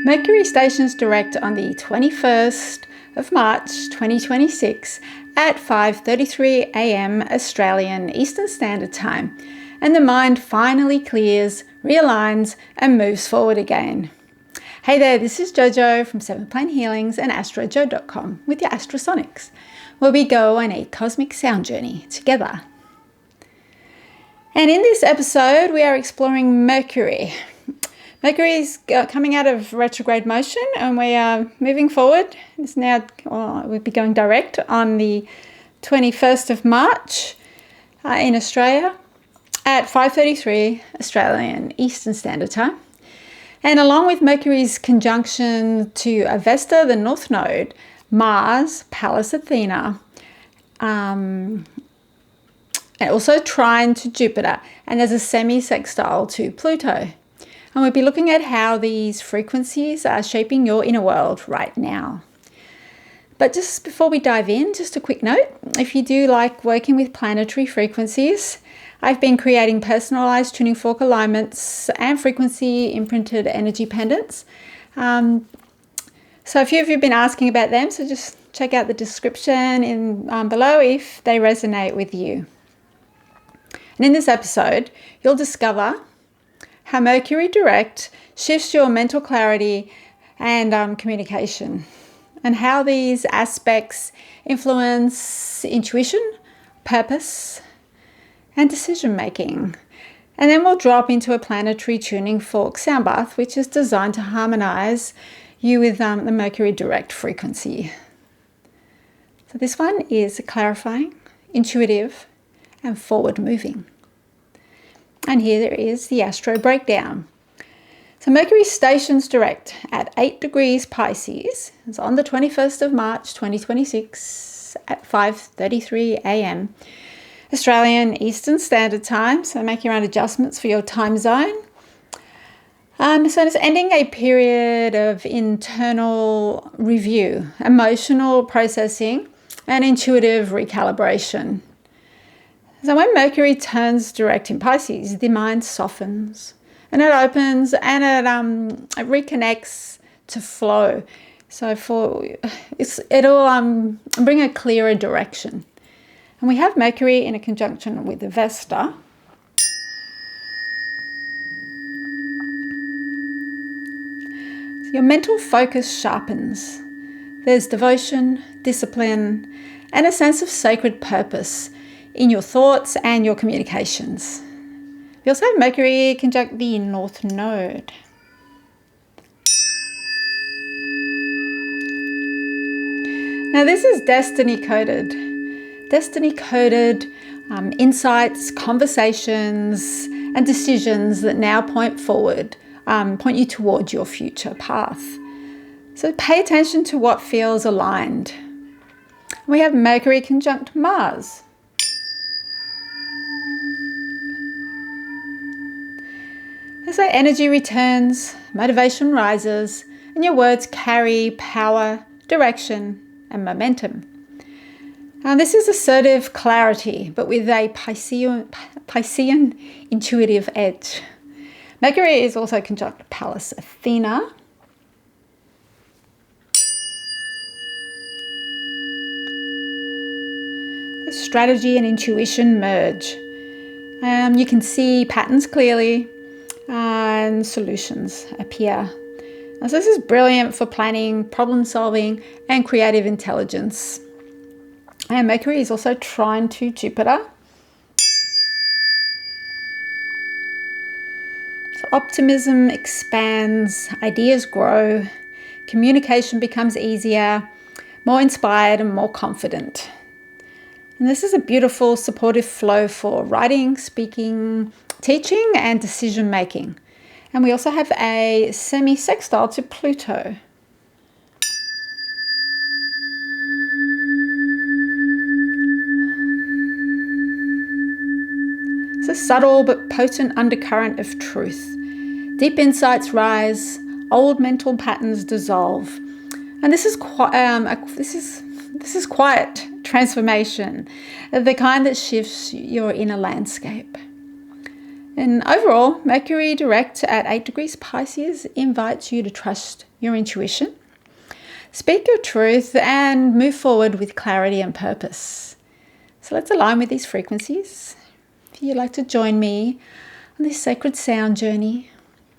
Mercury stations direct on the 21st of March 2026 at 5:33 a.m. Australian Eastern Standard Time, and the mind finally clears, realigns, and moves forward again. Hey there, this is Jojo from 7th Plane Healings and AstroJo.com with your AstroSonics, where we go on a cosmic sound journey together. And in this episode, we are exploring Mercury. Mercury is coming out of retrograde motion, and we are moving forward. It's now, we'll be going direct on the 21st of March in Australia at 5:33 Australian Eastern Standard Time. And along with Mercury's conjunction to Vesta, the North Node, Mars, Pallas Athena, and also trine to Jupiter, and there's a semi-sextile to Pluto. And we'll be looking at how these frequencies are shaping your inner world right now. But just before we dive in, just a quick note. If you do like working with planetary frequencies, I've been creating personalized tuning fork alignments and frequency imprinted energy pendants. So a few of you have been asking about them, so just check out the description below if they resonate with you. And in this episode, you'll discover how Mercury Direct shifts your mental clarity and communication, and how these aspects influence intuition, purpose, and decision making. And then we'll drop into a planetary tuning fork sound bath, which is designed to harmonize you with the Mercury Direct frequency. So this one is clarifying, intuitive, and forward moving. And here there is the astro breakdown. So Mercury stations direct at 8 degrees Pisces. It's on the 21st of March 2026 at 5:33 a.m. Australian Eastern Standard Time. So make your own adjustments for your time zone. So it's ending a period of internal review, emotional processing, and intuitive recalibration. So when Mercury turns direct in Pisces, the mind softens and it opens and it reconnects to flow. So it'll bring a clearer direction. And we have Mercury in a conjunction with the Vesta. So your mental focus sharpens. There's devotion, discipline, and a sense of sacred purpose in your thoughts and your communications. We also have Mercury conjunct the North Node. Now this is destiny coded. Destiny coded insights, conversations, and decisions that now point forward, point you towards your future path. So pay attention to what feels aligned. We have Mercury conjunct Mars. As our energy returns, motivation rises, and your words carry power, direction, and momentum. This is assertive clarity, but with a Piscean intuitive edge. Mercury is also conjunct Pallas Athena. Strategy and intuition merge. You can see patterns clearly, and solutions appear. So this is brilliant for planning, problem solving, and creative intelligence. And Mercury is also trine to Jupiter. So optimism expands, ideas grow, communication becomes easier, more inspired, and more confident. And this is a beautiful, supportive flow for writing, speaking, teaching, and decision making. And we also have a semi-sextile to Pluto. It's a subtle but potent undercurrent of truth. Deep insights rise, old mental patterns dissolve. And this is quiet transformation, the kind that shifts your inner landscape. And overall, Mercury Direct at 8 degrees Pisces invites you to trust your intuition, speak your truth, and move forward with clarity and purpose. So let's align with these frequencies. If you'd like to join me on this sacred sound journey,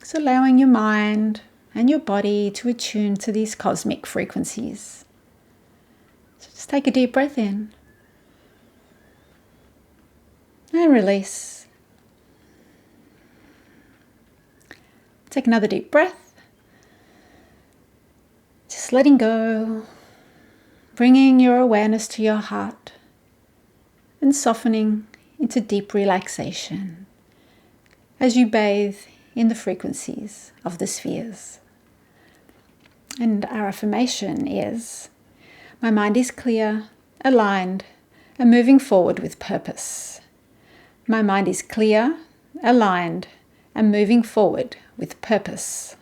it's allowing your mind and your body to attune to these cosmic frequencies. So just take a deep breath in and release. Take another deep breath. Just letting go, bringing your awareness to your heart and softening into deep relaxation as you bathe in the frequencies of the spheres. And our affirmation is, my mind is clear, aligned, and moving forward with purpose. My mind is clear, aligned, and moving forward with purpose.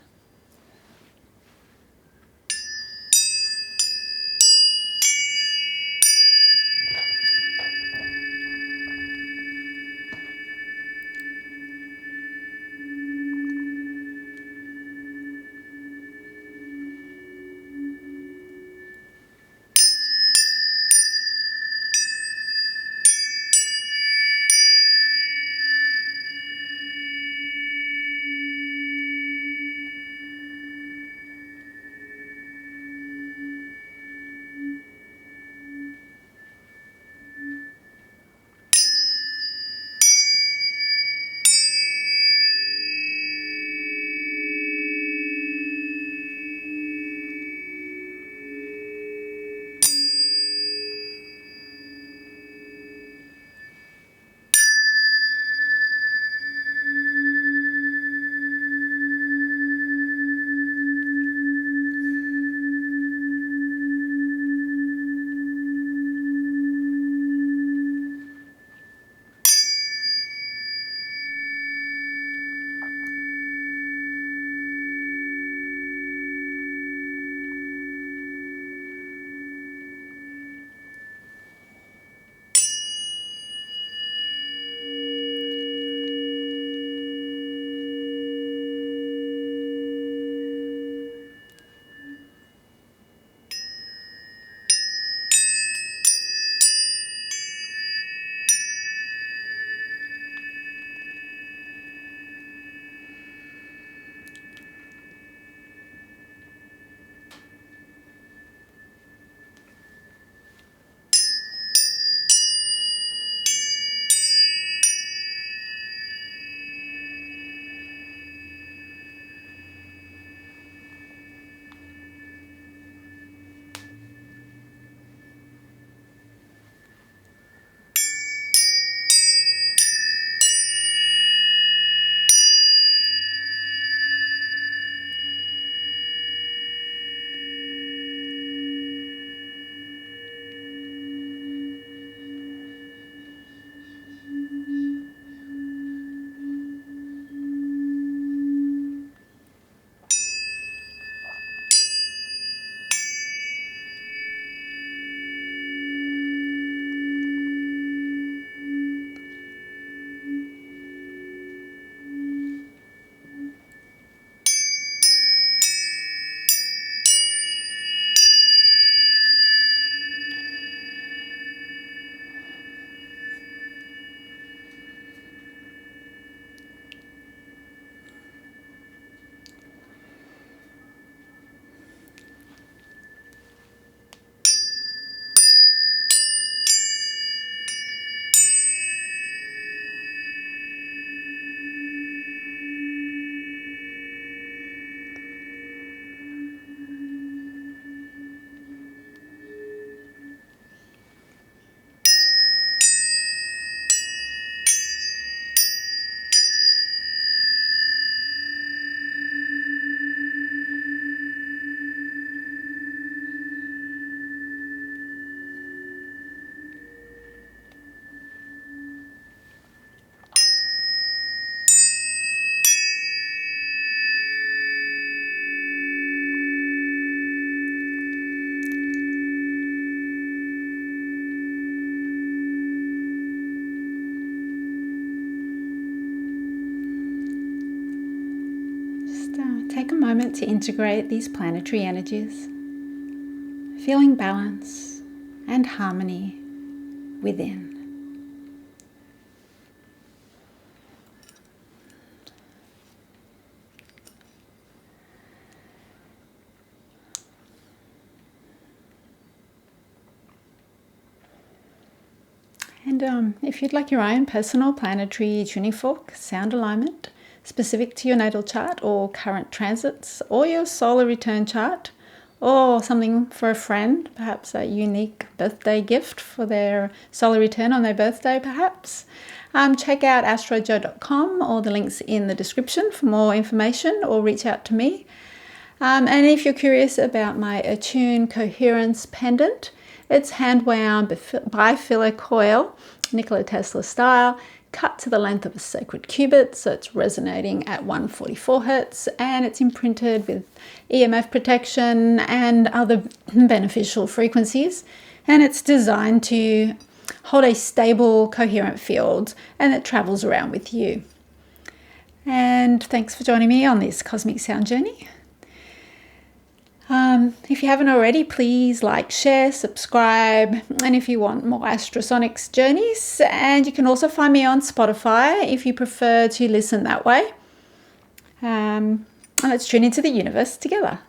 moment to integrate these planetary energies, feeling balance and harmony within. And if you'd like your own personal planetary tuning fork sound alignment specific to your natal chart or current transits or your solar return chart, or something for a friend, perhaps a unique birthday gift for their solar return on their birthday perhaps, check out astrojo.com or the links in the description for more information, or reach out to me. And if you're curious about my attune coherence pendant, it's hand-wound bifilar coil, Nikola Tesla style, cut to the length of a sacred cubit, so it's resonating at 144 Hertz, and it's imprinted with EMF protection and other beneficial frequencies, and it's designed to hold a stable, coherent field, and it travels around with you. And thanks for joining me on this cosmic sound journey. If you haven't already, please like, share, subscribe, and if you want more AstroSonics journeys. And you can also find me on Spotify if you prefer to listen that way. And let's tune into the universe together.